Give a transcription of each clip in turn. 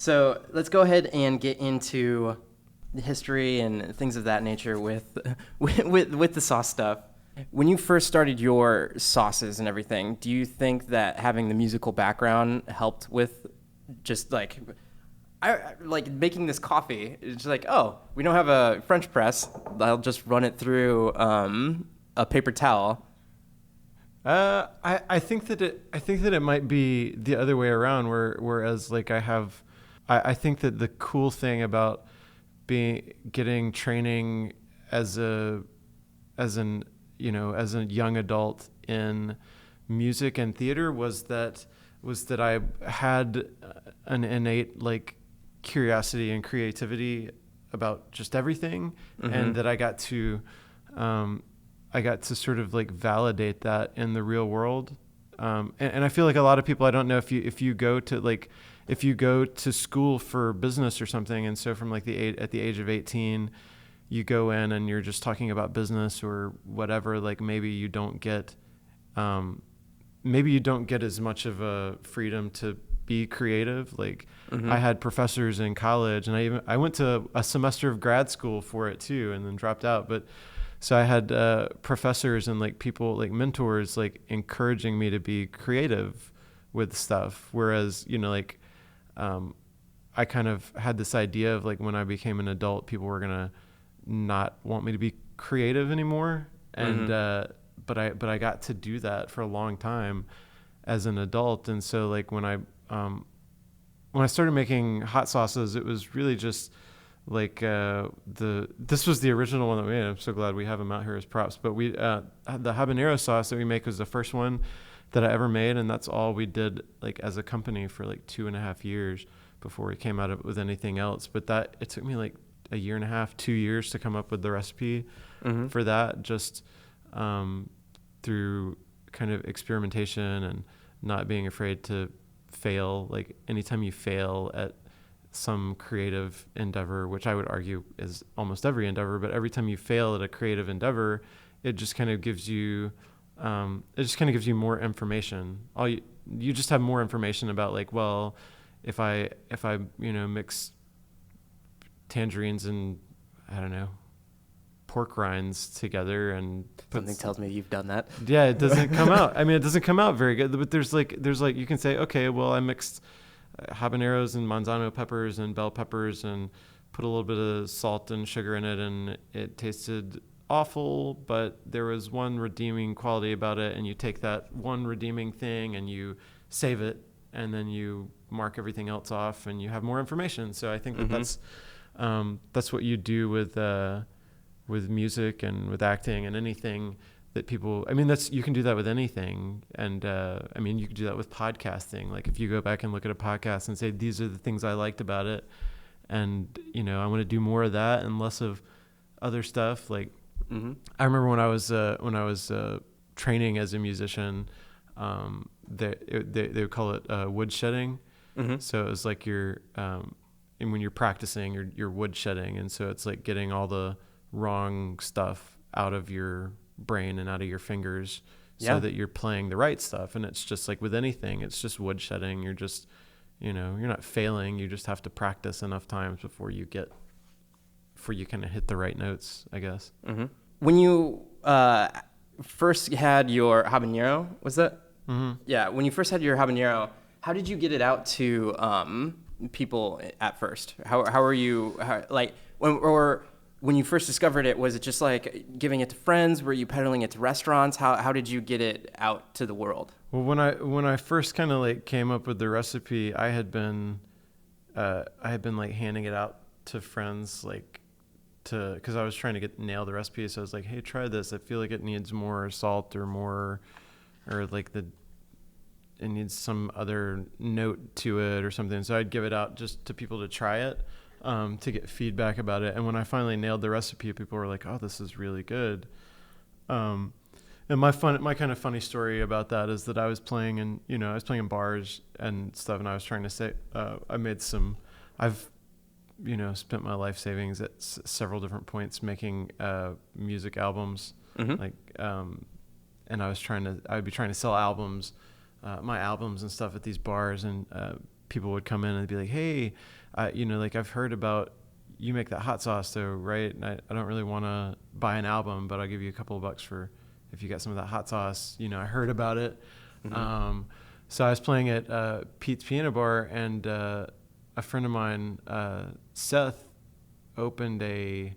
So let's go ahead and get into the history and things of that nature with with the sauce stuff. When you first started your sauces and everything, do you think that having the musical background helped with just like making this coffee? It's just like, oh, we don't have a French press. I'll just run it through a paper towel. I think that it might be the other way around, whereas like I think that the cool thing about getting training as a young adult in music and theater was that I had an innate like curiosity and creativity about just everything, and that I got to sort of like validate that in the real world. And I feel like a lot of people, I don't know if you go to school for business or something, and so from like at the age of 18, you go in and you're just talking about business or whatever, like maybe you don't get as much of a freedom to be creative. Like I had professors in college, and I went to a semester of grad school for it too, and then dropped out. But so I had professors and like people, like mentors, like encouraging me to be creative with stuff. Whereas, I kind of had this idea of like when I became an adult, people were gonna not want me to be creative anymore. And but I got to do that for a long time as an adult. And so like when I started making hot sauces, it was really just like this was the original one that we made. I'm so glad we have them out here as props. But we the habanero sauce that we make was the first one that I ever made, and that's all we did like as a company for like 2.5 years before we came out with anything else. But it took me like a year and a half, 2 years to come up with the recipe for that, just through kind of experimentation and not being afraid to fail. Like anytime you fail at some creative endeavor, which I would argue is almost every endeavor, but every time you fail at a creative endeavor, it just kind of gives you more information. You just have more information about like, well, if I mix tangerines and I don't know, pork rinds together and Something tells me you've done that. Yeah, it doesn't come out. I mean, it doesn't come out very good, but there's like you can say, okay, well, I mixed habaneros and manzano peppers and bell peppers and put a little bit of salt and sugar in it, and it tasted awful, but there was one redeeming quality about it, and you take that one redeeming thing and you save it, and then you mark everything else off, and you have more information. So I think that's what you do with music and with acting and anything that people, I mean, you can do that with anything. And I mean, you can do that with podcasting. Like if you go back and look at a podcast and say, these are the things I liked about it, and I want to do more of that and less of other stuff. Like I remember when I was training as a musician, they would call it wood shedding. So it was like and when you're practicing, you're wood shedding, and so it's like getting all the wrong stuff out of your brain and out of your fingers, so that you're playing the right stuff. And it's just like with anything, it's just wood shedding. You're just, you're not failing. You just have to practice enough times before you kind of hit the right notes, I guess. When you first had your habanero, was that? Yeah. When you first had your habanero, how did you get it out to people at first? How are you when you first discovered it? Was it just like giving it to friends? Were you peddling it to restaurants? How did you get it out to the world? Well, when I first kind of like came up with the recipe, I had been like handing it out to friends, like because I was trying to nail the recipe. So I was like, hey, try this. I feel like it needs more salt or like it needs some other note to it or something. So I'd give it out just to people to try it, to get feedback about it. And when I finally nailed the recipe, people were like, oh, this is really good. And my kind of funny story about that is that I was playing in bars and stuff, and I was trying to say, I've spent my life savings at several different points making music albums, and I'd be trying to sell albums, my albums and stuff at these bars, and people would come in and be like, hey, like I've heard about you make that hot sauce though, right? And I don't really want to buy an album, but I'll give you a couple of bucks for if you got some of that hot sauce. I heard about it. Mm-hmm. So I was playing at Pete's Piano Bar, and a friend of mine, Seth, opened a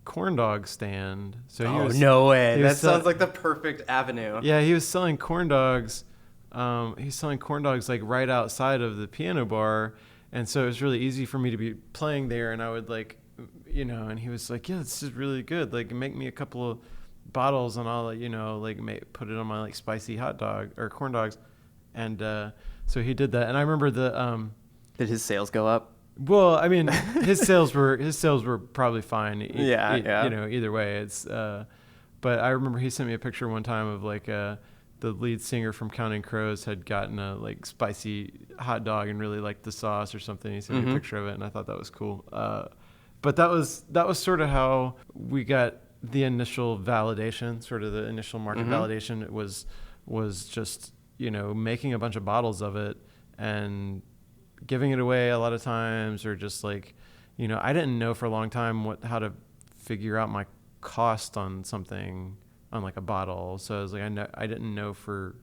corn dog stand. So no way! That sounds like the perfect avenue. Yeah, he was selling corn dogs. He's selling corn dogs like right outside of the piano bar, and so it was really easy for me to be playing there. And I would like, and he was like, "Yeah, this is really good. Like, make me a couple of bottles, and I'll put it on my like spicy hot dog or corn dogs." And so he did that, and I remember Did his sales go up? Well, I mean, his sales were probably fine. Either way, it's. But I remember he sent me a picture one time of like the lead singer from Counting Crows had gotten a like spicy hot dog and really liked the sauce or something. He sent me a picture of it, and I thought that was cool. But that was sort of how we got the initial validation, sort of the initial market validation. It was just making a bunch of bottles of it and giving it away a lot of times, or just like, I didn't know for a long time how to figure out my cost on something, on like a bottle. So I was like, I didn't know for,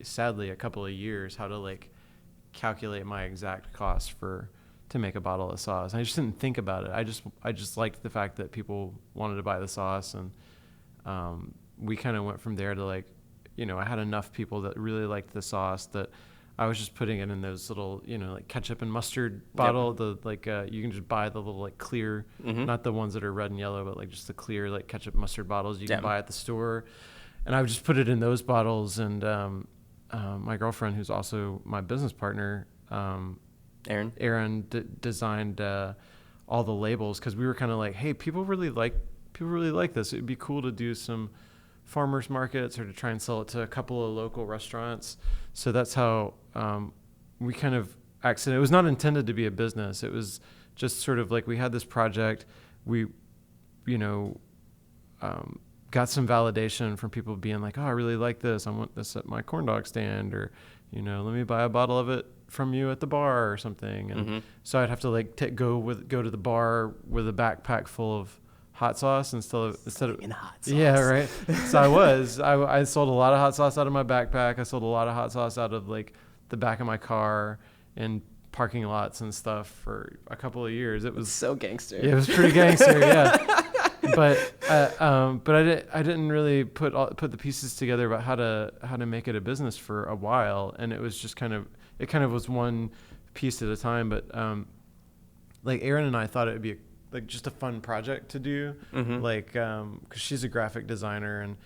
sadly, a couple of years how to like calculate my exact cost to make a bottle of sauce. I just didn't think about it. I just liked the fact that people wanted to buy the sauce, and we kind of went from there to like, I had enough people that really liked the sauce that I was just putting it in those little, like ketchup and mustard bottle. Yep. You can just buy the little like clear, not the ones that are red and yellow, but like just the clear like ketchup mustard bottles you can buy at the store. And I would just put it in those bottles. And my girlfriend, who's also my business partner, Erin designed all the labels, because we were kind of like, hey, people really like this. It'd be cool to do some farmers markets or to try and sell it to a couple of local restaurants. So that's how we kind of accident. It was not intended to be a business. It was just sort of like we had this project. We, got some validation from people being like, oh, I really like this. I want this at my corn dog stand, or, let me buy a bottle of it from you at the bar or something. And so I'd have to like go to the bar with a backpack full of hot sauce instead of hot sauce. Yeah, right. So I sold a lot of hot sauce out of my backpack. I sold a lot of hot sauce out of like the back of my car in parking lots and stuff for a couple of years. It was so gangster. Yeah, it was pretty gangster. Yeah. But I didn't really put the pieces together about how to make it a business for a while, and it was just kind of was one piece at a time. But like Erin and I thought it would be just a fun project to do, like because she's a graphic designer, and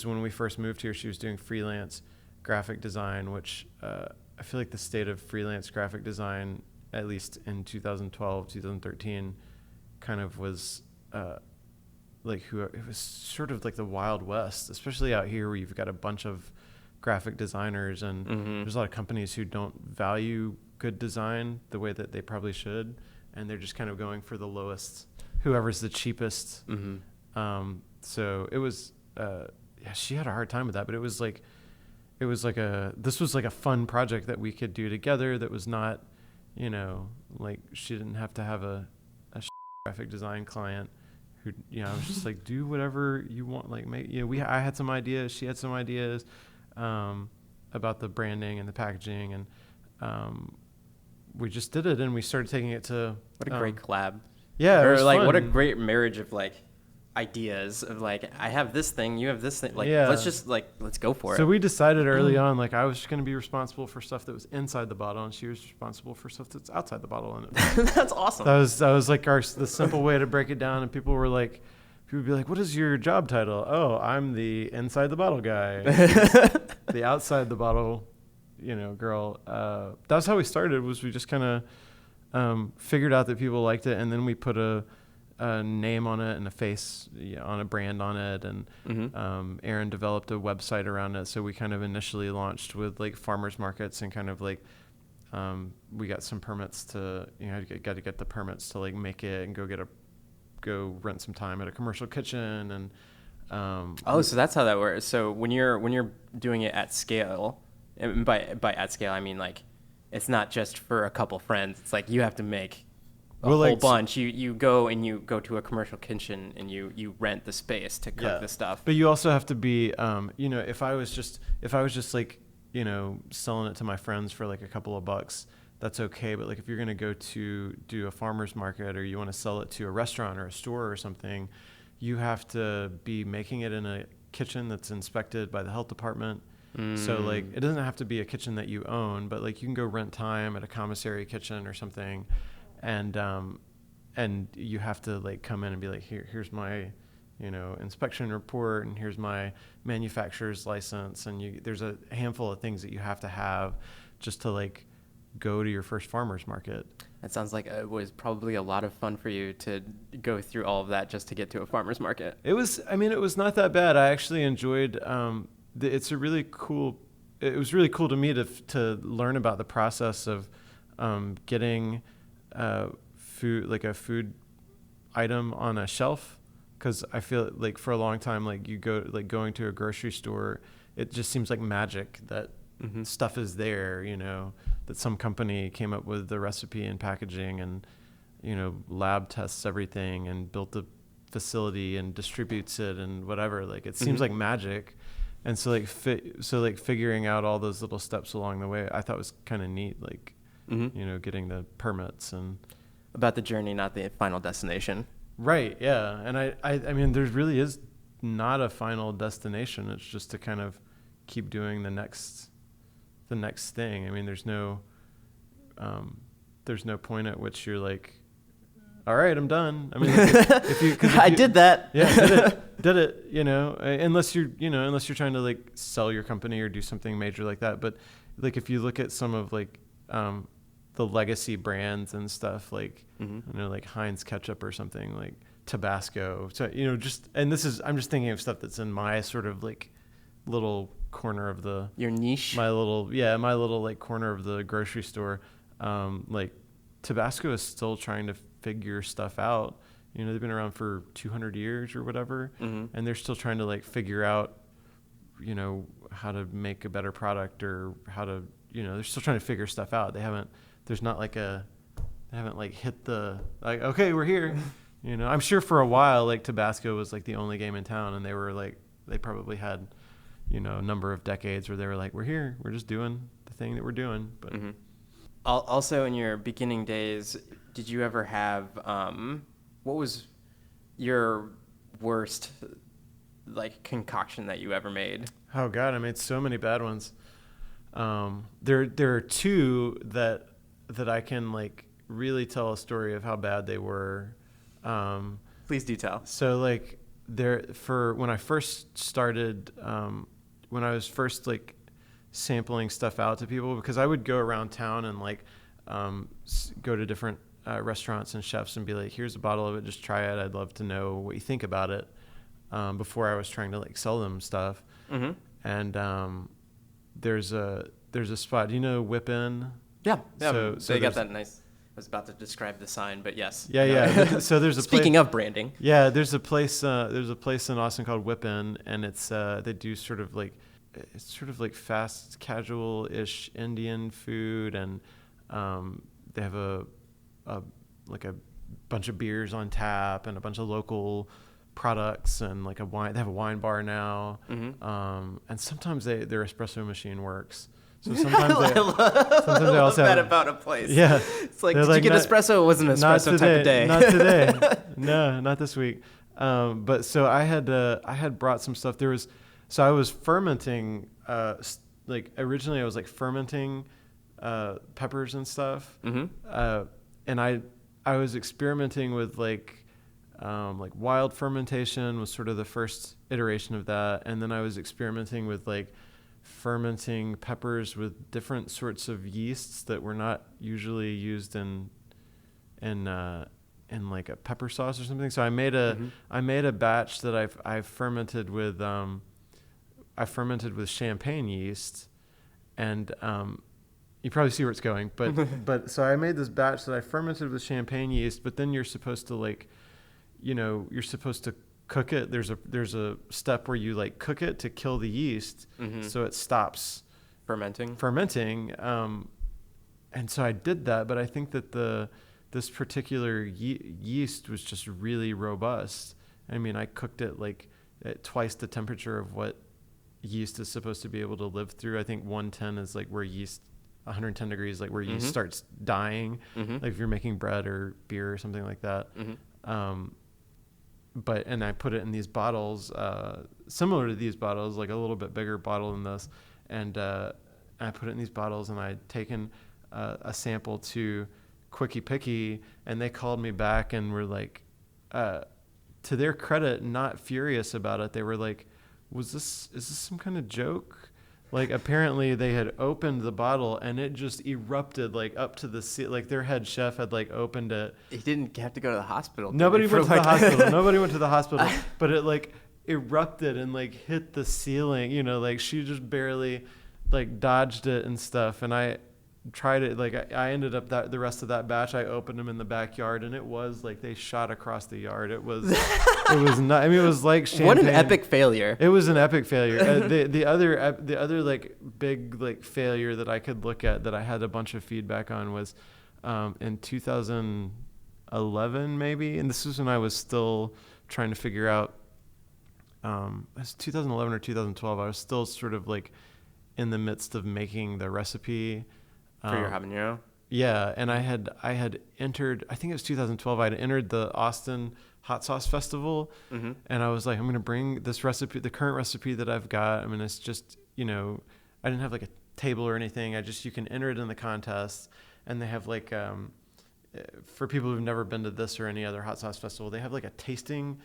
when we first moved here, she was doing freelance graphic design, which I feel like the state of freelance graphic design, at least in 2012, 2013, kind of was it was sort of like the Wild West, especially out here where you've got a bunch of graphic designers, and there's a lot of companies who don't value good design the way that they probably should, and they're just kind of going for the lowest, whoever's the cheapest. So it was, she had a hard time with that, but this was like a fun project that we could do together. That was not, like she didn't have to have a graphic design client who, I was just like, do whatever you want. Like, I had some ideas, she had some ideas about the branding and the packaging, and we just did it, and we started taking it to. What a great collab. Yeah, or like fun. What a great marriage of like ideas of like, I have this thing, you have this thing. Like, let's go for it. So we decided early on, like, I was just going to be responsible for stuff that was inside the bottle, and she was responsible for stuff that's outside the bottle. And that's awesome. That was like the simple way to break it down. And people would be like, what is your job title? Oh, I'm the inside the bottle guy. The outside the bottle, girl. That's how we started. Was we just kind of figured out that people liked it, and then we put a name on it and a face on a brand on it, and Erin developed a website around it. So we kind of initially launched with like farmers markets, and kind of like we got some permits to got to get the permits to like make it, and go rent some time at a commercial kitchen, and so that's how that works. So when you're doing it at scale, and by at scale I mean like it's not just for a couple friends. It's like you have to make a Well, whole like, bunch. You go to a commercial kitchen and you rent the space to cook the stuff. But you also have to be, if I was just like, selling it to my friends for like a couple of bucks, that's okay. But like if you're going to go to do a farmer's market or you want to sell it to a restaurant or a store or something, you have to be making it in a kitchen that's inspected by the health department. So like it doesn't have to be a kitchen that you own, but like you can go rent time at a commissary kitchen or something, and you have to like come in and be like, here's my inspection report, and here's my manufacturer's license, and there's a handful of things that you have to have just to like go to your first farmer's market. It sounds like it was probably a lot of fun for you to go through all of that just to get to a farmer's market. It was not that bad. I actually enjoyed, it was really cool to me to learn about the process of getting food, like a food item on a shelf. Because I feel like for a long time, like going to a grocery store, it just seems like magic that stuff is there, that some company came up with the recipe and packaging and, lab tests everything and built the facility and distributes it and whatever. Like it seems like magic. And so like figuring out all those little steps along the way, I thought was kind of neat. Like, getting the permits and about the journey, not the final destination. Right. Yeah. And I mean, there really is not a final destination. It's just to kind of keep doing the next thing. I mean, there's no point at which you're like, all right, I'm done. I mean, if you I did that. Yeah. Did it, unless you're trying to like sell your company or do something major like that. But like, if you look at some of like, the legacy brands and stuff like, like Heinz ketchup or something, like Tabasco. So, I'm just thinking of stuff that's in my sort of like little corner of your niche, my little like corner of the grocery store. Like Tabasco is still trying to figure stuff out. They've been around for 200 years or whatever. And they're still trying to like figure out, how to make a better product or how to, they're still trying to figure stuff out. They haven't like hit the, like, okay, we're here. I'm sure for a while, like Tabasco was like the only game in town, and they probably had, a number of decades where they were like, we're here, we're just doing the thing that we're doing. But also in your beginning days, did you ever have, what was your worst like concoction that you ever made? Oh God, I made so many bad ones. There are two that I can like really tell a story of how bad they were. Please do tell. So like when I first started, when I was first like sampling stuff out to people, because I would go around town and like go to different restaurants and chefs and be like, here's a bottle of it, just try it. I'd love to know what you think about it, before I was trying to like sell them stuff. And there's a spot, Whip In? Yeah. So they got that nice. I was about to describe the sign, but yes. Yeah. So there's a Speaking of branding. Yeah, there's a place in Austin called Whip In, and it's they do it's sort of like fast casual-ish Indian food, and they have a bunch of beers on tap and a bunch of local products and like a wine. They have a wine bar now, and sometimes their espresso machine works. So sometimes they also that have, about a place. Yeah, it's like, did you get espresso? It wasn't espresso type of day. Not today. No, not this week. But so I had brought some stuff. So I was fermenting. Like originally I was like fermenting peppers and stuff. And I was experimenting with like wild fermentation was sort of the first iteration of that, and then I was experimenting with like fermenting peppers with different sorts of yeasts that were not usually used in like a pepper sauce or something. So I made a batch that I fermented with champagne yeast, and you probably see where it's going, but so I made this batch that I fermented with champagne yeast, but then you're supposed to like, you're supposed to cook it. There's a step where you like cook it to kill the yeast, so it stops fermenting. and so I did that, but I think that this particular yeast was just really robust. I mean, I cooked it like at twice the temperature of what yeast is supposed to be able to live through. I think 110 is like where yeast, 110 degrees, like where yeast starts dying, like if you're making bread or beer or something like that. And I put it in these bottles, similar to these bottles, like a little bit bigger bottle than this. And I put it in these bottles, and I'd taken a sample to Quickie Picky, and they called me back and were like, to their credit, not furious about it. They were like, is this some kind of joke? Like, apparently they had opened the bottle and it just erupted like up to the ceiling. Like their head chef had like opened it. He didn't have to go to the hospital. Nobody went to the hospital. Nobody went to the hospital. But it like erupted and like hit the ceiling. You know, like she just barely like dodged it and stuff. And I tried it. Like I ended up the rest of that batch, I opened them in the backyard, and it was like they shot across the yard. It was not. I mean, it was like champagne. What an epic failure! It was an epic failure. The other like big like failure that I could look at that I had a bunch of feedback on was in 2011 maybe, and this was when I was still trying to figure out. It was 2011 or 2012. I was still sort of like in the midst of making the recipe. For your habanero? Yeah, and I had entered, I think it was 2012, I had entered the Austin Hot Sauce Festival, and I was like, I'm going to bring this recipe, the current recipe that I've got. I mean, it's just, you know, I didn't have like a table or anything. You can enter it in the contest, and they have like, for people who've never been to this or any other hot sauce festival, they have like a tasting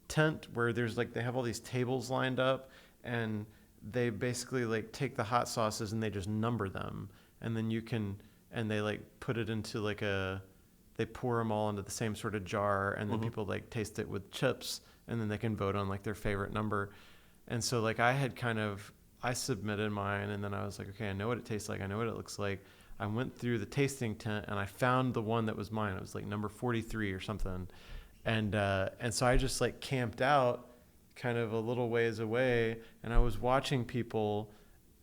tent where there's like, they have all these tables lined up, and they basically like take the hot sauces and they just number them. And then and they like put it into like they pour them all into the same sort of jar, and then people like taste it with chips, and then they can vote on like their favorite number. And so like I submitted mine, and then I was like, okay, I know what it tastes like. I know what it looks like. I went through the tasting tent and I found the one that was mine. It was like number 43 or something. And so I just like camped out kind of a little ways away, and I was watching people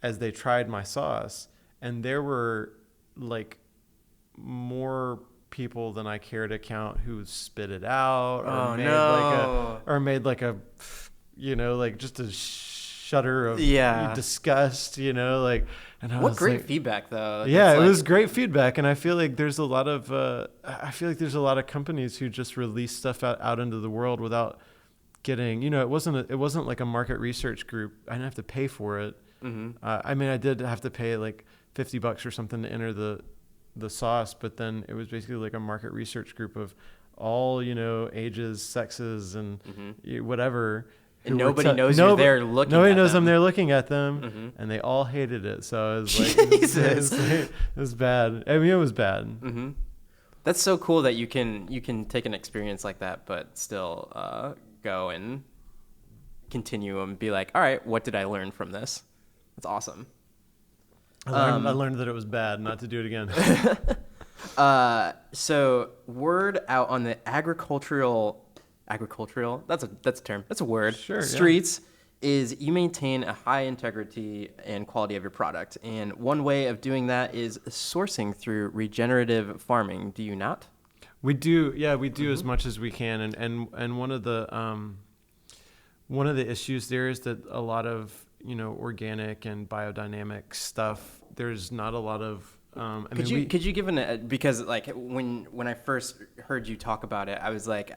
as they tried my sauce. And there were like more people than I care to count who spit it out or made like a, you know, like just a shudder of disgust, you know, like. And I what was great like, feedback though. Yeah, it was great feedback, and I feel like there's a lot of companies who just release stuff out into the world without getting, you know, it wasn't like a market research group. I didn't have to pay for it. I mean, I did have to pay like $50 or something to enter the sauce, but then it was basically like a market research group of all, you know, ages, sexes, and whatever. And nobody knows you're there looking at them. Nobody knows I'm there looking at them, and they all hated it. So I was like, it was bad. I mean, it was bad. That's so cool that you can take an experience like that, but still go and continue and be like, all right, what did I learn from this? That's awesome. I learned that it was bad, not to do it again. So word out on the agricultural, that's a term. That's a word. Sure. Streets is you maintain a high integrity and quality of your product. And one way of doing that is sourcing through regenerative farming. Do you not? We do. Yeah, we do as much as we can. And one of the issues there is that a lot of, you know, organic and biodynamic stuff, there's not a lot of could you give because like when I first heard you talk about it, I was like,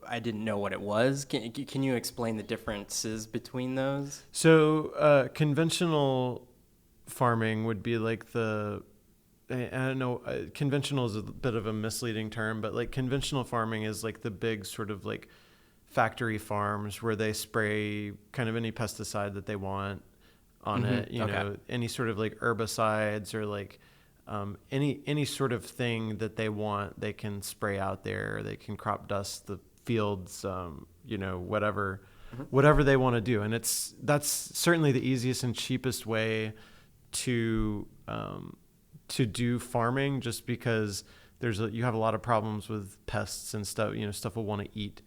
I didn't know what it was. Can you explain the differences between those? So conventional farming would be like I don't know, conventional is a bit of a misleading term, but like conventional farming is like the big sort of like factory farms where they spray kind of any pesticide that they want on it, you know, any sort of like herbicides or like any sort of thing that they want, they can spray out there. They can crop dust the fields, you know, whatever they want to do. And that's certainly the easiest and cheapest way to do farming, just because you have a lot of problems with pests and stuff. You know, stuff will want to eat,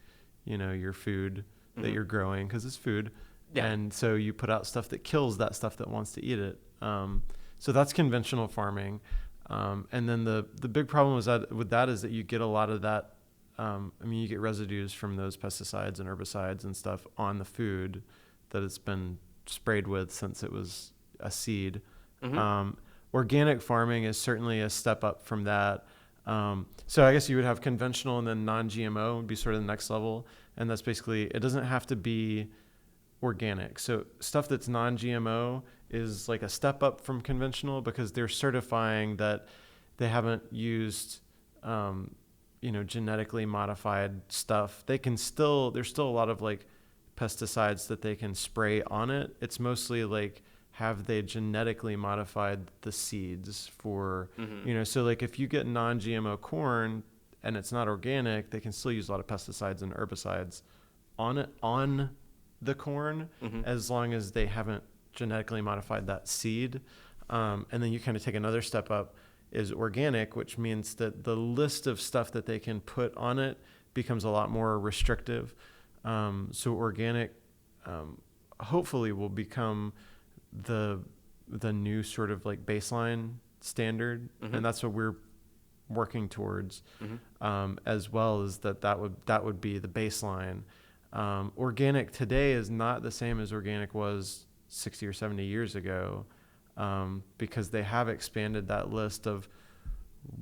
you know, your food that you're growing, because it's food. Yeah. And so you put out stuff that kills that stuff that wants to eat it. So that's conventional farming. And then the big problem with that is that you get a lot of that. You get residues from those pesticides and herbicides and stuff on the food that it's been sprayed with since it was a seed. Mm-hmm. Organic farming is certainly a step up from that. So I guess you would have conventional, and then non-GMO would be sort of the next level. And that's basically, it doesn't have to be organic. So stuff that's non-GMO is like a step up from conventional because they're certifying that they haven't used, genetically modified stuff. There's still a lot of like pesticides that they can spray on it. It's mostly like, have they genetically modified the seeds for, so like if you get non-GMO corn and it's not organic, they can still use a lot of pesticides and herbicides on the corn, as long as they haven't genetically modified that seed. And then you kind of take another step up is organic, which means that the list of stuff that they can put on it becomes a lot more restrictive. So organic, hopefully will become the new sort of like baseline standard. And that's what we're working towards, as well as that would be the baseline. Organic today is not the same as organic was 60 or 70 years ago, because they have expanded that list of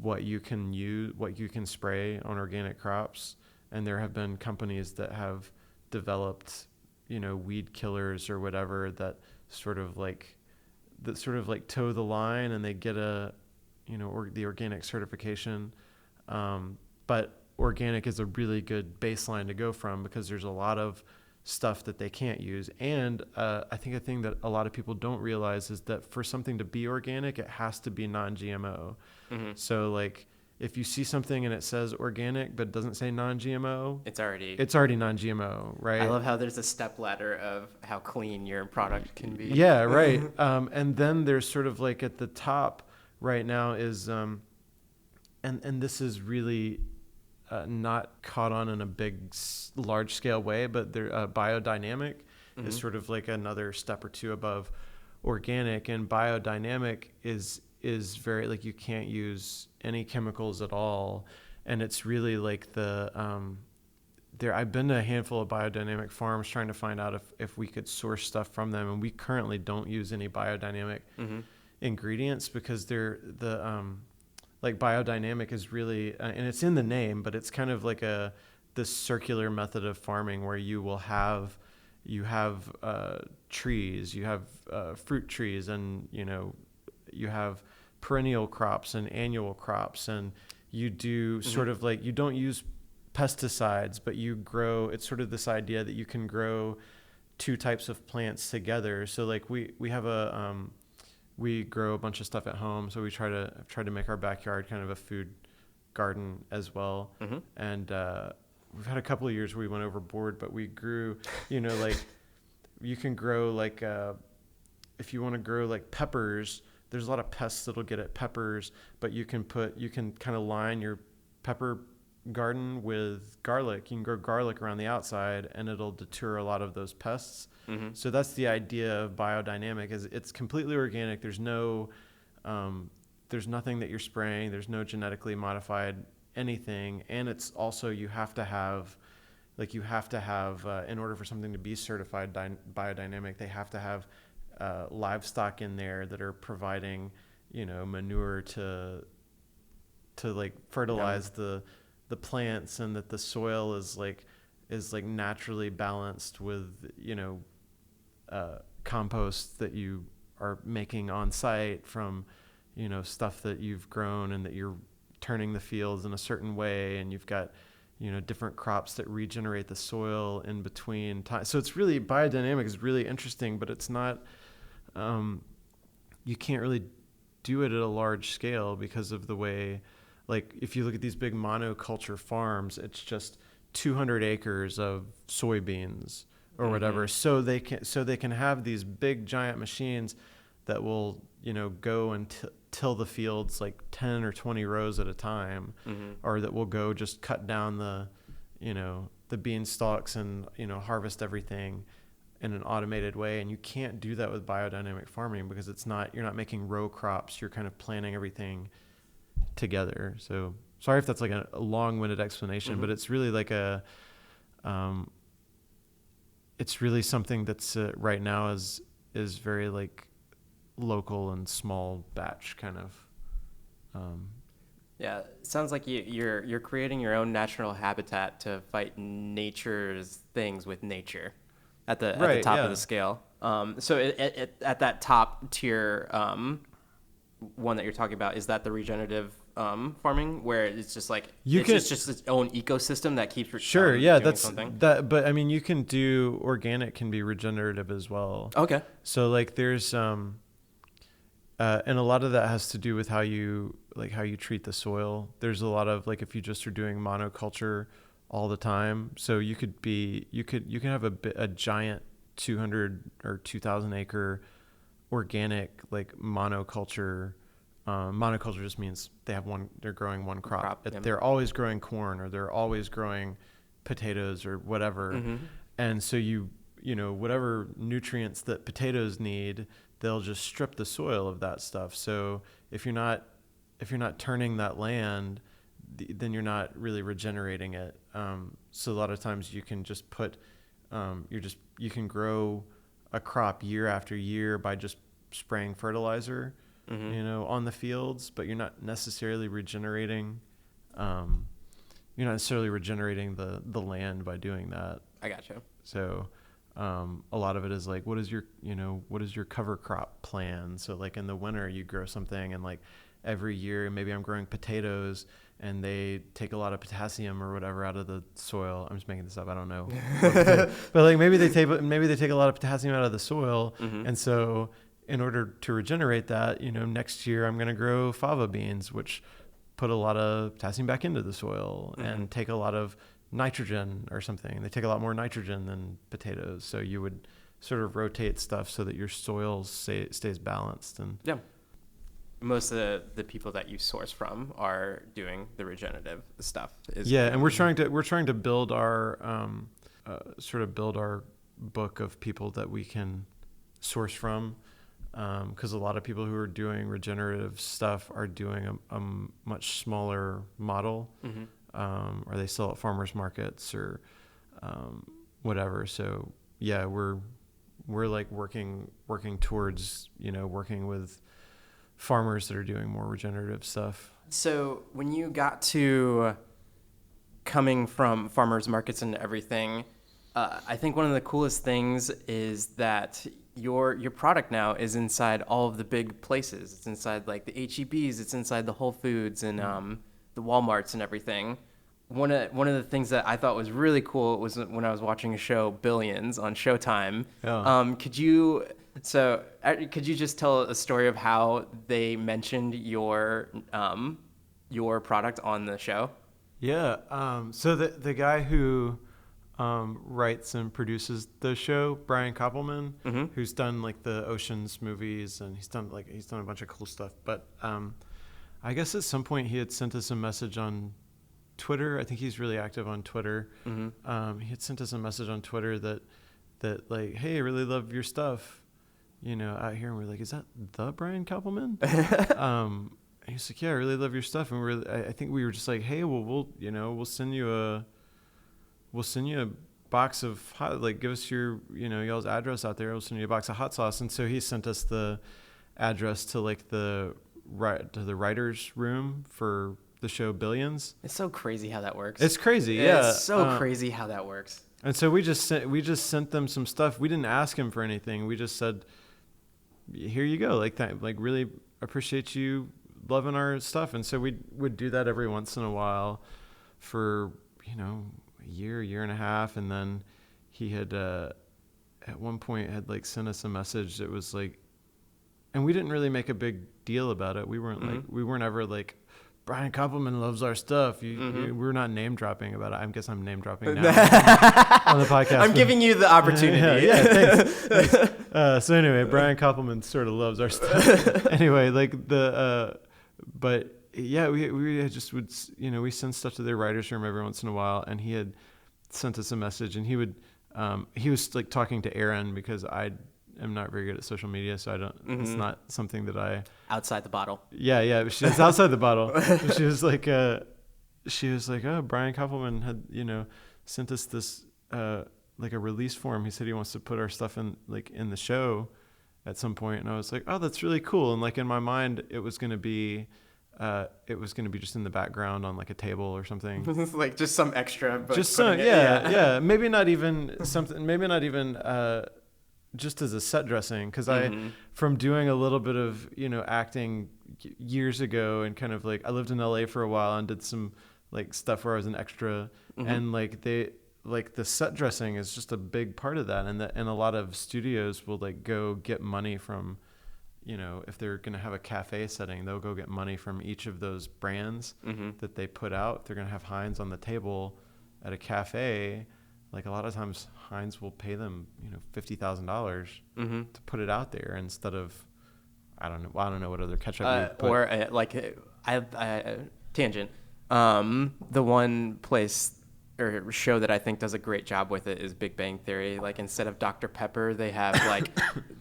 what you can use, what you can spray on organic crops. And there have been companies that have developed, weed killers or whatever that sort of like toe the line, and they get the organic certification. But organic is a really good baseline to go from, because there's a lot of stuff that they can't use. And I think a thing that a lot of people don't realize is that for something to be organic, it has to be non-GMO. So like if you see something and it says organic but doesn't say non-GMO, it's already non-GMO, right? I love how there's a step ladder of how clean your product can be. Yeah, right. And then there's sort of like at the top right now is, and this is really not caught on in a large scale way, but biodynamic is sort of like another step or two above organic. And biodynamic is very like, you can't use any chemicals at all. And it's really like I've been to a handful of biodynamic farms trying to find out if we could source stuff from them. And we currently don't use any biodynamic ingredients, because like biodynamic is really, and it's in the name, but it's kind of like this circular method of farming where you have trees, you have fruit trees, and you have perennial crops and annual crops, and you do sort of like, you don't use pesticides, but you grow, it's sort of this idea that you can grow two types of plants together. So like we have we grow a bunch of stuff at home, so we try to make our backyard kind of a food garden as well. And we've had a couple of years where we went overboard, but we grew, like you can grow like if you want to grow like peppers, there's a lot of pests that'll get at peppers, but you can kind of line your pepper garden with garlic. You can grow garlic around the outside, and it'll deter a lot of those pests. So that's the idea of biodynamic, is it's completely organic. There's nothing that you're spraying. There's no genetically modified anything. And it's also, you have to have, in order for something to be certified biodynamic, they have to have livestock in there that are providing, manure to like fertilize the plants, and that the soil is naturally balanced with, compost that you are making on site from, stuff that you've grown, and that you're turning the fields in a certain way, and you've got, different crops that regenerate the soil in between time. So it's really, biodynamic is really interesting, but it's not, you can't really do it at a large scale because of the way, like if you look at these big monoculture farms, it's just 200 acres of soybeans or whatever. So they can have these big giant machines that will, go and till the fields like 10 or 20 rows at a time, or that will go just cut down the bean stalks and, harvest everything in an automated way. And you can't do that with biodynamic farming, because you're not making row crops. You're kind of planting everything together. So sorry if that's like a long-winded explanation, but it's really like it's really something that's right now is very like local and small batch kind of. Yeah, it sounds like you're creating your own natural habitat to fight nature's things with nature at the top of the scale. So at that top tier one that you're talking about, is that the regenerative farming, where it's just like it's just its own ecosystem that keeps doing that's something? that. But I mean, you can do organic can be regenerative as well. Okay. So like there's and a lot of that has to do with how you treat the soil. There's a lot of like if you just are doing monoculture all the time, so you can have a giant 200 or 2,000 acre organic like monoculture. Monoculture just means they're growing one crop. They're always growing corn, or they're always growing potatoes or whatever. And so you know whatever nutrients that potatoes need, they'll just strip the soil of that stuff. So if you're not turning that land, then you're not really regenerating it. So a lot of times you can just put you can grow a crop year after year by just spraying fertilizer, on the fields, but you're not necessarily regenerating. You're not necessarily regenerating the land by doing that. I gotcha. So a lot of it is like, what is your cover crop plan? So like in the winter you grow something, and like every year maybe I'm growing potatoes and they take a lot of potassium or whatever out of the soil. I'm just making this up. I don't know. But like maybe they take a lot of potassium out of the soil. And so in order to regenerate that, next year I'm going to grow fava beans, which put a lot of potassium back into the soil and take a lot of nitrogen or something. They take a lot more nitrogen than potatoes. So you would sort of rotate stuff so that your soil stays balanced. And yeah. Most of the people that you source from are doing the regenerative stuff. And we're trying to build our build our book of people that we can source from, because a lot of people who are doing regenerative stuff are doing a much smaller model, or they sell at farmers markets or whatever. So yeah, we're like working towards working with farmers that are doing more regenerative stuff. So when you got to coming from farmers markets and everything, I think one of the coolest things is that your product now is inside all of the big places. It's inside like the H-E-Bs, it's inside the Whole Foods and the Walmarts and everything. One of the things that I thought was really cool was when I was watching a show, Billions, on Showtime. Yeah. Could you just tell a story of how they mentioned your product on the show? Yeah. So the guy who writes and produces the show, Brian Koppelman, who's done like the Oceans movies, and he's done a bunch of cool stuff. But I guess at some point he had sent us a message on Twitter. I think he's really active on Twitter. He had sent us a message on Twitter that like, hey, I really love your stuff, out here. And we're like, is that the Brian Koppelman? And he's like, yeah, I really love your stuff. And I think we were just like, hey, well, we'll send you a box of hot, like, give us your, y'all's address out there. We'll send you a box of hot sauce. And so he sent us the address to like the writer's room for the show Billions. It's so crazy how that works. It's crazy. Yeah. It's so crazy how that works. And so we just sent them some stuff. We didn't ask him for anything. We just said, here you go. Like that, like really appreciate you loving our stuff. And so we would do that every once in a while for, a year and a half. And then he had, at one point had like sent us a message that was like, and we didn't really make a big deal about it. We weren't ever like, Brian Koppelman loves our stuff. We're not name dropping about it. I guess I'm name dropping now on the podcast. I'm giving you the opportunity. Thanks. So anyway, Brian Koppelman sort of loves our stuff. Anyway, like but yeah, we just would, we send stuff to their writer's room every once in a while, and he had sent us a message, and he was like talking to Aaron because am not very good at social media, so I don't. It's not something that I. Outside the bottle. Yeah. She was outside the bottle. She was like, oh, Brian Koppelman had, sent us this like a release form. He said he wants to put our stuff in the show at some point, and I was like, oh, that's really cool. And like in my mind, it was gonna be just in the background on like a table or something. Like just some extra. But just some, yeah. Maybe not even something. Maybe not even just as a set dressing, because from doing a little bit of acting years ago, and kind of like I lived in LA for a while and did some like stuff where I was an extra, and like the set dressing is just a big part of that, and a lot of studios will like go get money from, if they're going to have a cafe setting, they'll go get money from each of those brands that they put out. If they're going to have Heinz on the table at a cafe, like a lot of times Heinz will pay them, $50,000 to put it out there instead of, I don't know what other ketchup. Tangent. The one place or show that I think does a great job with it is Big Bang Theory. Like instead of Dr. Pepper, they have like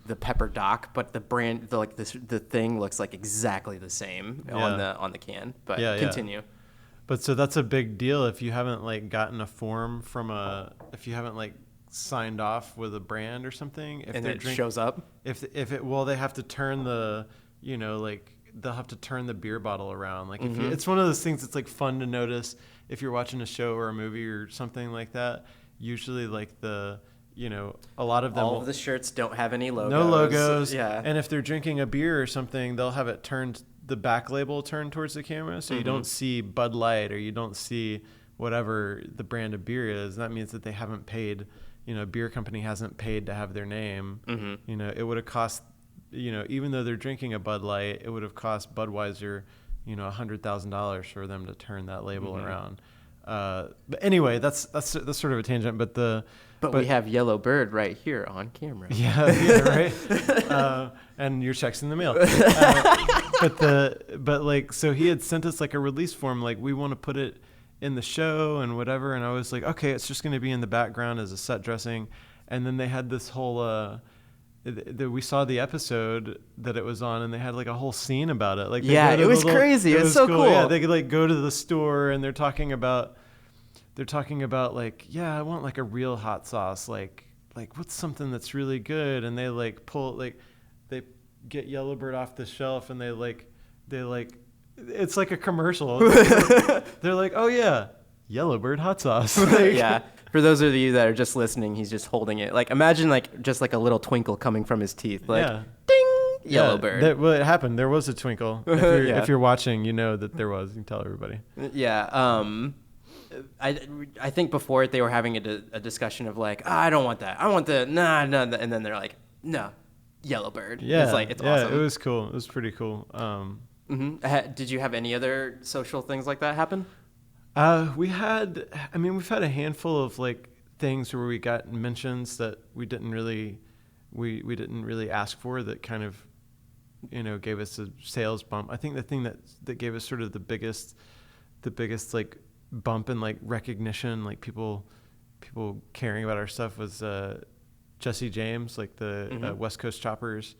the Pepper Doc, but the brand, the thing looks like exactly the same on the can. But continue. But so that's a big deal if you haven't like gotten a form if you haven't like signed off with a brand or something. If and it shows up. They have to turn they'll have to turn the beer bottle around. Like it's one of those things that's like fun to notice if you're watching a show or a movie or something like that. Usually like a lot of them. All of the shirts don't have any logos. No logos. Yeah. And if they're drinking a beer or something, they'll have it turned, the back label turned towards the camera. So you don't see Bud Light or you don't see whatever the brand of beer is. That means that they haven't paid, a beer company hasn't paid to have their name. It would have cost, even though they're drinking a Bud Light, it would have cost Budweiser, $100,000 for them to turn that label around. But anyway, that's sort of a tangent. But we have Yellowbird right here on camera. Yeah, right. And your check's in the mail. So he had sent us like a release form, like we want to put it in the show and whatever. And I was like, okay, it's just going to be in the background as a set dressing. And then they had this whole. We saw the episode that it was on, and they had like a whole scene about it. Like it was crazy. It was so cool. Yeah, they could like go to the store, and they're talking about like, yeah, I want like a real hot sauce. Like what's something that's really good? And they like they get Yellowbird off the shelf, and they it's like a commercial. They're like, oh yeah, Yellowbird hot sauce. Yeah. For those of you that are just listening, he's just holding it. Like imagine like just like a little twinkle coming from his teeth. Like ding, Yellowbird. It happened. There was a twinkle. If you're watching, you know that there was. You can tell everybody. Yeah. I think before it they were having a discussion of like, I don't want that. I want the nah, and then they're like, no, Yellowbird. Yeah. It's awesome. It was cool. It was pretty cool. Did you have any other social things like that happen? We've had a handful of like things where we got mentions that we didn't really ask for, that kind of, gave us a sales bump. I think the thing that gave us sort of the biggest like bump in like recognition, like people caring about our stuff, was Jesse James, like the West Coast Choppers,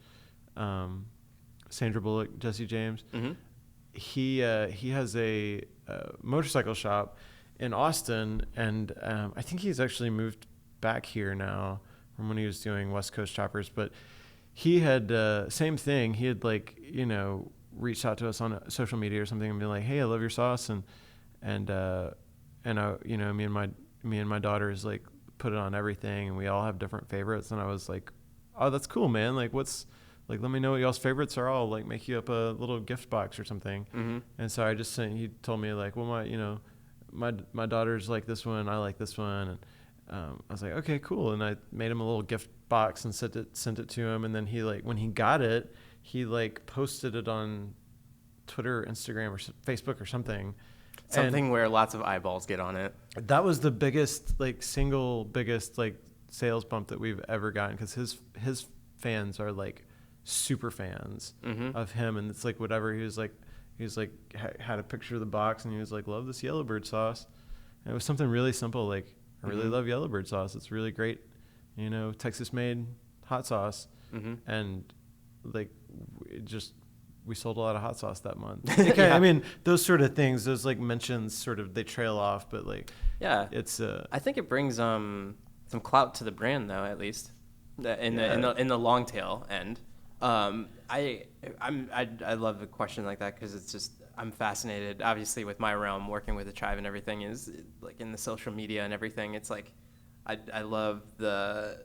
Sandra Bullock, Jesse James. He has a motorcycle shop in Austin, and I think he's actually moved back here now from when he was doing West Coast Choppers. But he had same thing. He had reached out to us on social media or something and been like, "Hey, I love your sauce," and I, me and my daughters like put it on everything, and we all have different favorites. And I was like, "Oh, that's cool, man! Like, let me know what y'all's favorites are. I'll like make you up a little gift box or something." And so I just sent. He told me like, "Well, my daughters like this one. I like this one." And I was like, "Okay, cool." And I made him a little gift box and sent it to him. And then he like, when he got it, he like posted it on Twitter, Instagram, or Facebook or something. Something where lots of eyeballs get on it. That was the biggest single biggest sales bump that we've ever gotten, because his fans are like super fans of him, and it's like whatever he was had a picture of the box, and he was like, "Love this Yellowbird sauce," and it was something really simple, like, "I really love Yellowbird sauce. It's really great, Texas made hot sauce." and like we sold a lot of hot sauce that month. Okay, I mean, those sort of things, those like mentions sort of, they trail off, but like, it's I think it brings some clout to the brand though, at least in the long tail end. I love a question like that because it's just, I'm fascinated obviously with my realm, working with the tribe and everything, is like in the social media and everything. It's like I love the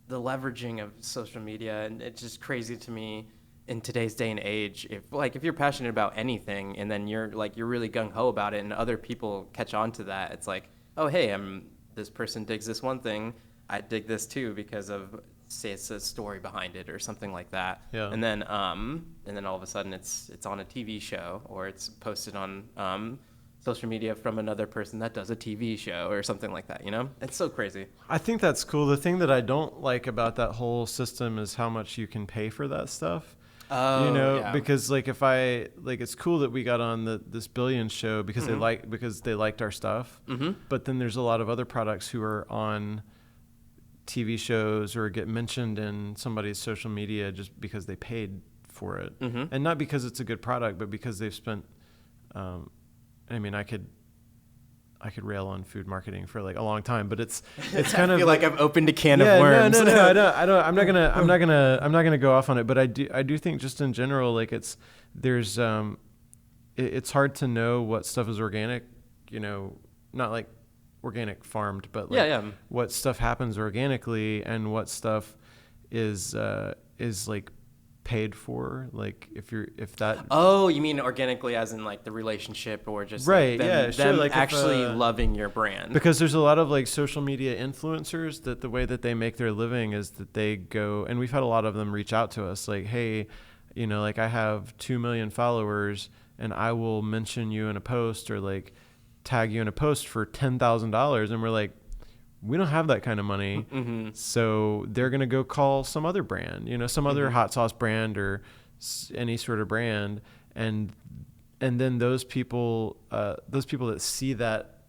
leveraging of social media, and it's just crazy to me in today's day and age. If you're passionate about anything and then you're really gung-ho about it and other people catch on to that, it's like, oh hey, this person digs this one thing, I dig this too because of, say, it's a story behind it or something like that. Yeah. And then all of a sudden it's on a TV show, or it's posted on social media from another person that does a TV show or something like that, It's so crazy. I think that's cool. The thing that I don't like about that whole system is how much you can pay for that stuff. Oh, because like if I like, it's cool that we got on this Billions show because they liked our stuff. But then there's a lot of other products who are on TV shows or get mentioned in somebody's social media just because they paid for it, and not because it's a good product, but because they've spent. I mean, I could rail on food marketing for like a long time, but it's kind I of feel like I've opened a can of worms. No, I don't. I'm not gonna go off on it, but I do think just in general, like it's hard to know what stuff is organic, not like organic farmed, but like what stuff happens organically and what stuff is like paid for, like if that. Oh, you mean organically as in like the relationship, or just right? Like them like actually loving your brand? Because there's a lot of like social media influencers that the way that they make their living is that they go, and we've had a lot of them reach out to us like, hey, like I have 2 million followers and I will mention you in a post or like tag you in a post for $10,000, and we're like, we don't have that kind of money. So they're going to go call some other brand, some other hot sauce brand or any sort of brand. And then those people that see that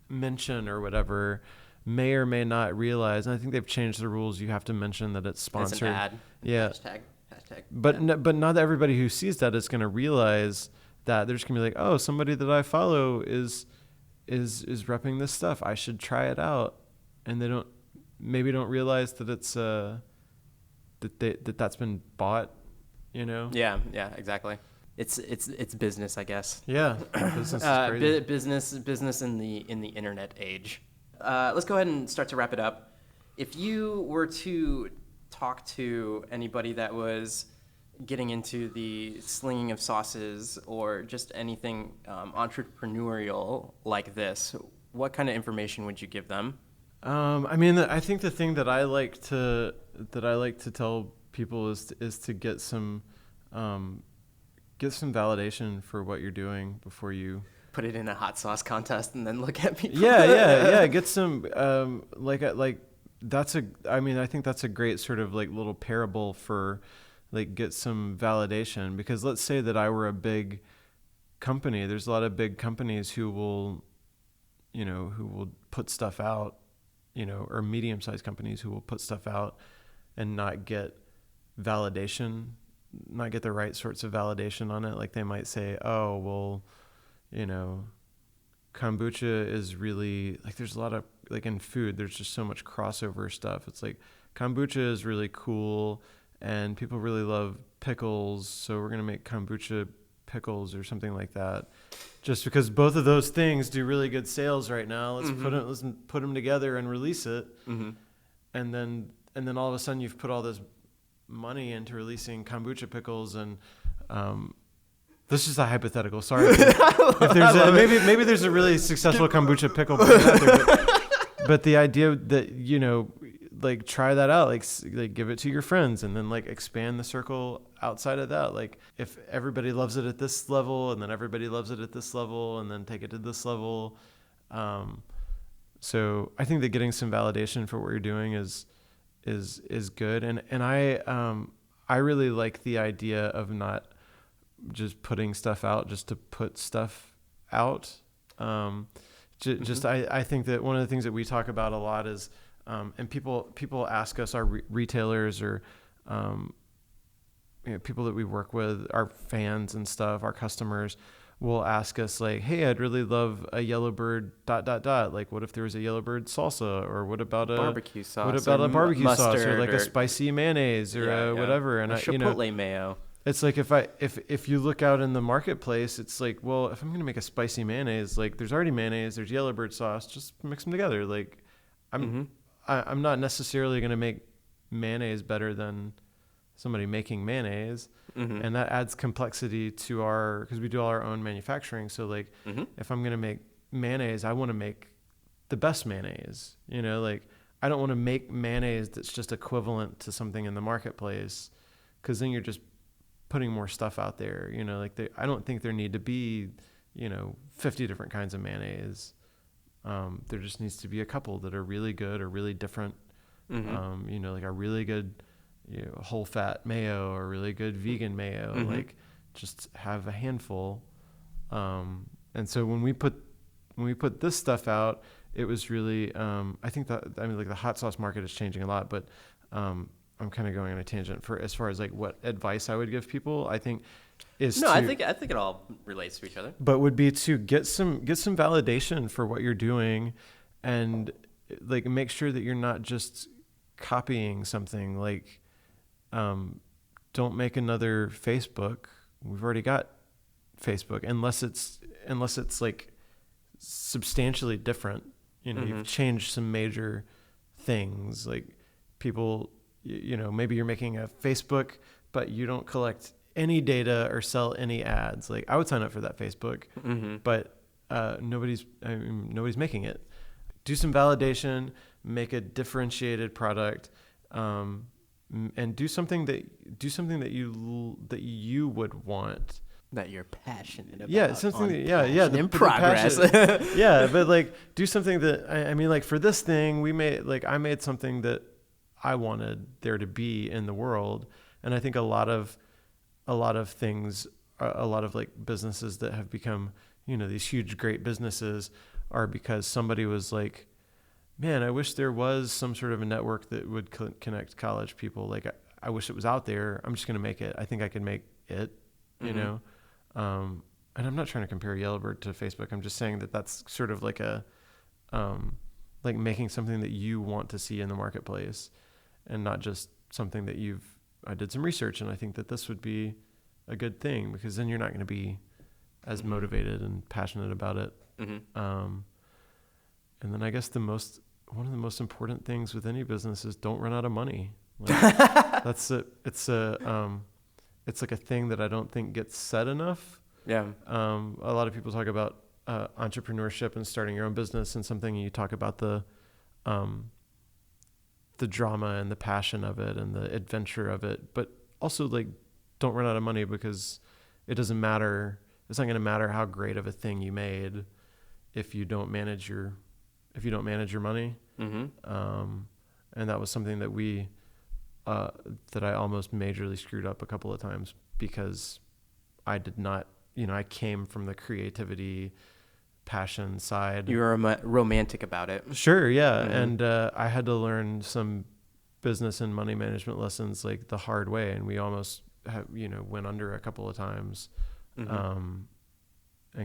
mention or whatever may or may not realize, and I think they've changed the rules. You have to mention that it's sponsored. It's an ad. Yeah. Hashtag. But not everybody who sees that is going to realize that. They're just going to be like, oh, somebody that I follow is repping this stuff. I should try it out. And they don't realize that it's that's been bought, Yeah, exactly. It's business, I guess. Yeah, business is crazy. Business in the internet age. Let's go ahead and start to wrap it up. If you were to talk to anybody that was getting into the slinging of sauces or just anything entrepreneurial like this, what kind of information would you give them? I mean, I think the thing that I like to tell people is to get some validation for what you're doing before you put it in a hot sauce contest and then look at people. Yeah. Get some I think that's a great sort of like little parable for like get some validation, because let's say that I were a big company. There's a lot of big companies who will put stuff out. Or medium-sized companies who will put stuff out and not get validation, not get the right sorts of validation on it. Like they might say, oh, well, kombucha is really, like there's a lot of, like in food, there's just so much crossover stuff. It's like kombucha is really cool and people really love pickles, so we're going to make kombucha pickles or something like that. Just because both of those things do really good sales right now, let's put them together and release it. And then all of a sudden you've put all this money into releasing kombucha pickles, and this is a hypothetical. Sorry, if there's maybe there's a really successful kombucha pickle brand out there, but the idea that like try that out, like give it to your friends, and then like expand the circle outside of that. Like if everybody loves it at this level, and then everybody loves it at this level, and then take it to this level. So I think that getting some validation for what you're doing is good. And I really like the idea of not just putting stuff out just to put stuff out. Just I think that one of the things that we talk about a lot is, and people ask us, our retailers or people that we work with, our fans and stuff, our customers will ask us like, hey, I'd really love a Yellowbird ... Like, what if there was a Yellowbird salsa, or what about a barbecue sauce? What about a barbecue sauce, or like or a spicy mayonnaise, or whatever? And a Chipotle mayo. It's like if you look out in the marketplace, it's like, well, if I'm gonna make a spicy mayonnaise, like there's already mayonnaise, there's Yellowbird sauce, just mix them together. Like, I'm not necessarily gonna make mayonnaise better than somebody making mayonnaise, and that adds complexity to because we do all our own manufacturing. So like, if I'm gonna make mayonnaise, I want to make the best mayonnaise. Like, I don't want to make mayonnaise that's just equivalent to something in the marketplace, because then you're just putting more stuff out there. Like, I don't think there need to be 50 different kinds of mayonnaise. There just needs to be a couple that are really good or really different. Like a really good whole fat mayo or really good vegan mayo. Like, just have a handful. And so when we put this stuff out, it was really I think that, like, the hot sauce market is changing a lot, but I'm kind of going on a tangent for as far as like what advice I would give people. I think I think it all relates to each other. But would be to get some validation for what you're doing, and like make sure that you're not just copying something. Like, don't make another Facebook. We've already got Facebook, unless it's like substantially different. You've changed some major things. Like, people, maybe you're making a Facebook, but you don't collect any data or sell any ads. Like, I would sign up for that Facebook, but nobody's making it. Do some validation, make a differentiated product, and do something that you would want, that you're passionate about. Yeah, something. In progress. Yeah, but like, do something that I mean, like, for this thing, I made something that I wanted there to be in the world, and I think a lot of things, a lot of like businesses that have become these huge great businesses are because somebody was like, man, I wish there was some sort of a network that would connect college people. Like, I wish it was out there. I'm just going to make it. I think I can make it, and I'm not trying to compare Yellowbird to Facebook. I'm just saying that that's sort of like like making something that you want to see in the marketplace, and not just something that I did some research and I think that this would be a good thing, because then you're not going to be as motivated and passionate about it. And then I guess one of the most important things with any business is don't run out of money. Like, it's like a thing that I don't think gets said enough. Yeah. A lot of people talk about entrepreneurship and starting your own business and something, and you talk about the drama and the passion of it and the adventure of it, but also, like, don't run out of money, because it doesn't matter. It's not going to matter how great of a thing you made if you don't manage your money. And that was something that that I almost majorly screwed up a couple of times, because I did not, I came from the creativity, passion side. You were romantic about it. Sure, yeah. And I had to learn some business and money management lessons like the hard way, and we almost went under a couple of times, and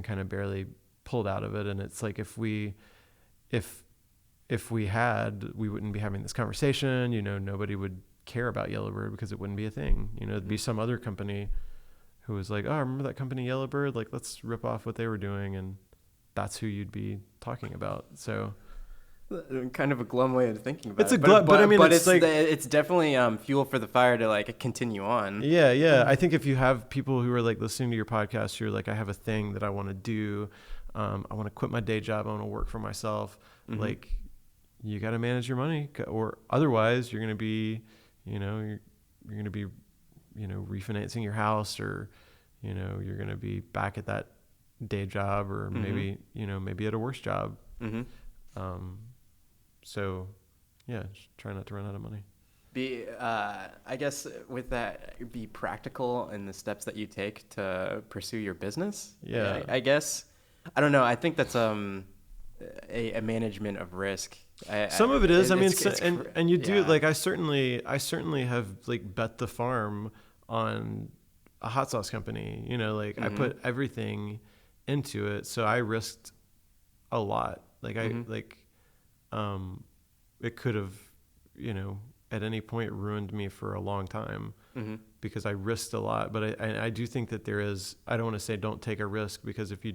kind of barely pulled out of it. And it's like, if we had, we wouldn't be having this conversation. Nobody would care about Yellowbird, because it wouldn't be a thing. It'd be some other company who was like, oh, remember that company Yellowbird? Like, let's rip off what they were doing, and that's who you'd be talking about. So, kind of a glum way of thinking about it. But I mean, it's like, it's definitely fuel for the fire to like continue on. Yeah. I think if you have people who are like listening to your podcast, you're like, I have a thing that I want to do. I want to quit my day job. I want to work for myself. Like, you got to manage your money, or otherwise you're going to be, you're going to be, refinancing your house, or, you're going to be back at that day job, or maybe at a worse job. So yeah, just try not to run out of money. I guess with that, be practical in the steps that you take to pursue your business. Yeah. I guess, I don't know. I think that's a management of risk Some of it is. I mean, it's and you do yeah. like I certainly have like bet the farm on a hot sauce company. You know, like I put everything into it, so I risked a lot. Like it could have, at any point ruined me for a long time because I risked a lot. But I do think that there is. I don't want to say don't take a risk, because if you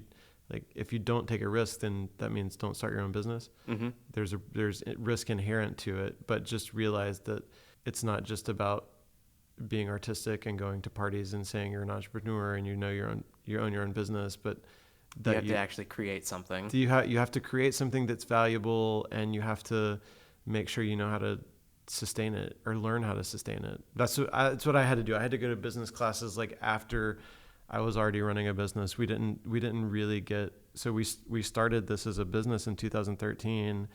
don't take a risk, then that means don't start your own business. There's risk inherent to it, but just realize that it's not just about being artistic and going to parties and saying you're an entrepreneur and you own your own business, but that you have to actually create something. You have to create something that's valuable, and you have to make sure you know how to sustain it or learn how to sustain it. That's what I had to do. I had to go to business classes like after I was already running a business. We didn't really get, so we started this as a business in 2013,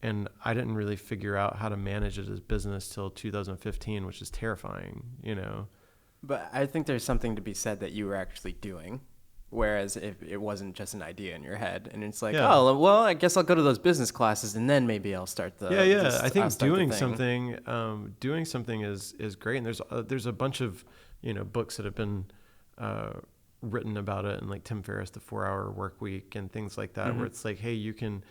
and I didn't really figure out how to manage it as business till 2015, which is terrifying, But I think there's something to be said that you were actually doing. Whereas if it wasn't just an idea in your head, and it's like, oh, well, I guess I'll go to those business classes and then maybe I'll start the I think doing something is great. And there's a bunch of books that have been written about it, and like Tim Ferriss, the 4-Hour Work Week, and things like that, where it's like, hey, you can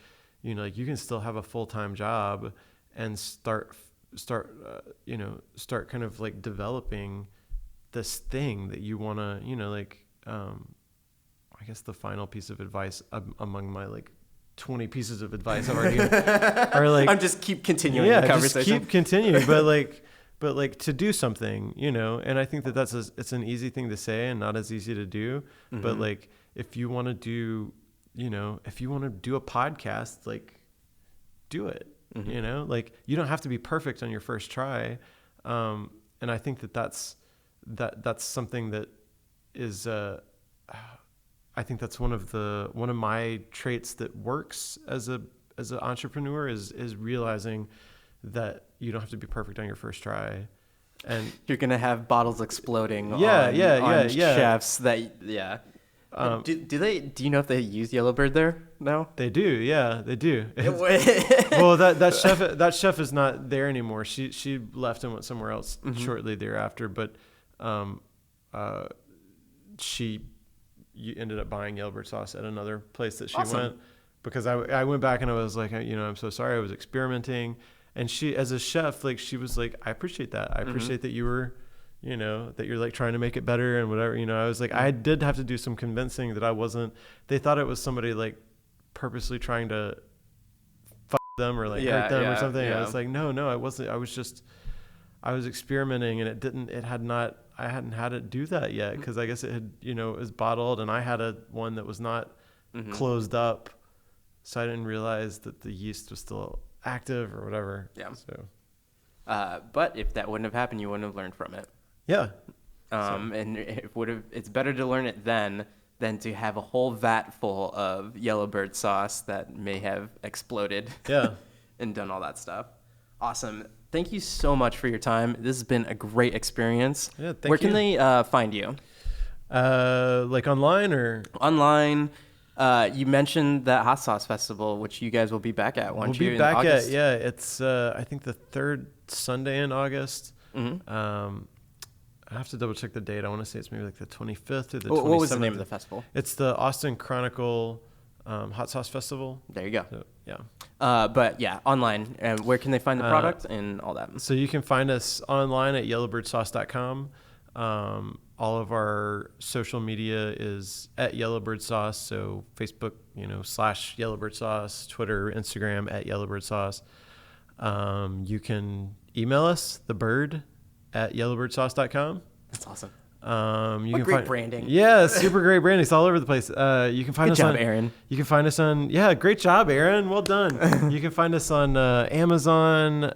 still have a full-time job and start kind of like developing this thing that you want to I guess the final piece of advice among my like 20 pieces of advice I've already are like, I'm just keep continuing the conversation. Just keep continuing, but like to do something, and I think that it's an easy thing to say and not as easy to do. But like, if you want to do, a podcast, like do it, like you don't have to be perfect on your first try. And I think that's something that is, I think that's one of my traits that works as an entrepreneur is realizing that you don't have to be perfect on your first try, and you're gonna have bottles exploding. On chefs that do you know if they use Yellowbird there? No, they do. Yeah, they do. Well, that chef is not there anymore. She left and went somewhere else shortly thereafter, but you ended up buying Yellowbird sauce at another place that she went, because I went back and I was like, I'm so sorry, I was experimenting. And she, as a chef, like she was like, I appreciate that. I appreciate that you were, that you're like trying to make it better and whatever. I was like, I did have to do some convincing that I wasn't. They thought it was somebody like purposely trying to fuck them or like hurt them or something. Yeah. I was like, no, I wasn't. I was experimenting, and I hadn't had it do that yet, because I guess it had, it was bottled, and I had one that was not closed up, so I didn't realize that the yeast was still active or whatever. Yeah. So, but if that wouldn't have happened, you wouldn't have learned from it. Yeah. And it's better to learn it then than to have a whole vat full of Yellowbird sauce that may have exploded. Yeah. And done all that stuff. Awesome. Thank you so much for your time. This has been a great experience. Yeah, thank you. Where can they find you? Like online or? Online. You mentioned that Hot Sauce Festival, which you guys will be back at, won't you? We'll be back at, yeah. It's, I think, the third Sunday in August. I have to double check the date. I want to say it's maybe like the 25th or the 27th. What was the name of the festival? It's the Austin Chronicle Hot Sauce Festival. There you go. So, yeah. But yeah, online. And where can they find the product and all that? So you can find us online at yellowbirdsauce.com. All of our social media is at Yellowbird Sauce. So Facebook, / Yellowbird Sauce, Twitter, Instagram at Yellowbird Sauce. You can email us, thebird@yellowbirdsauce.com. That's awesome. What great branding. Yeah, super great branding. It's all over the place. You can find us on Aaron. You can find us on great job, Aaron. Well done. You can find us on Amazon.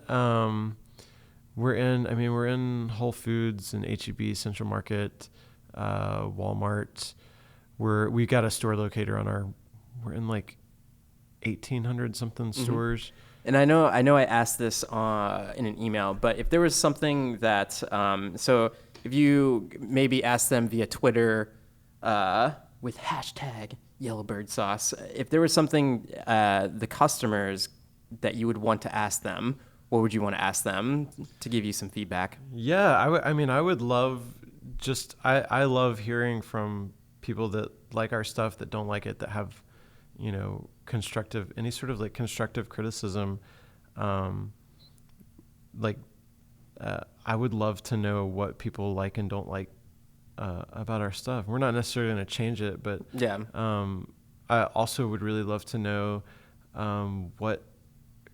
We're in Whole Foods and H-E-B, Central Market, Walmart. We got a store locator we're in like 1,800 something stores. And I know I asked this in an email, but if there was something that, so if you maybe ask them via Twitter with hashtag Yellowbird Sauce, if there was something the customers that you would want to ask them, what would you want to ask them to give you some feedback? Yeah, I would love I love hearing from people that like our stuff, that don't like it, that have, any sort of like constructive criticism. I would love to know what people like and don't like about our stuff. We're not necessarily going to change it, but Yeah. I also would really love to know what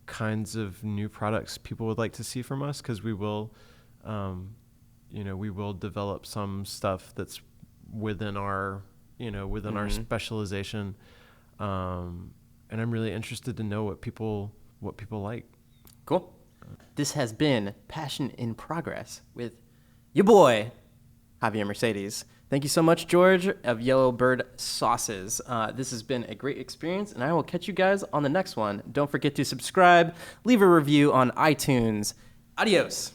kinds of new products people would like to see from us, because we will develop some stuff that's within our our specialization, and I'm really interested to know what people like. Cool. This has been Passion in Progress with your boy, Javier Mercedes. Thank you so much, George, of Yellowbird Sauces. This has been a great experience, and I will catch you guys on the next one. Don't forget to subscribe, leave a review on iTunes. Adios.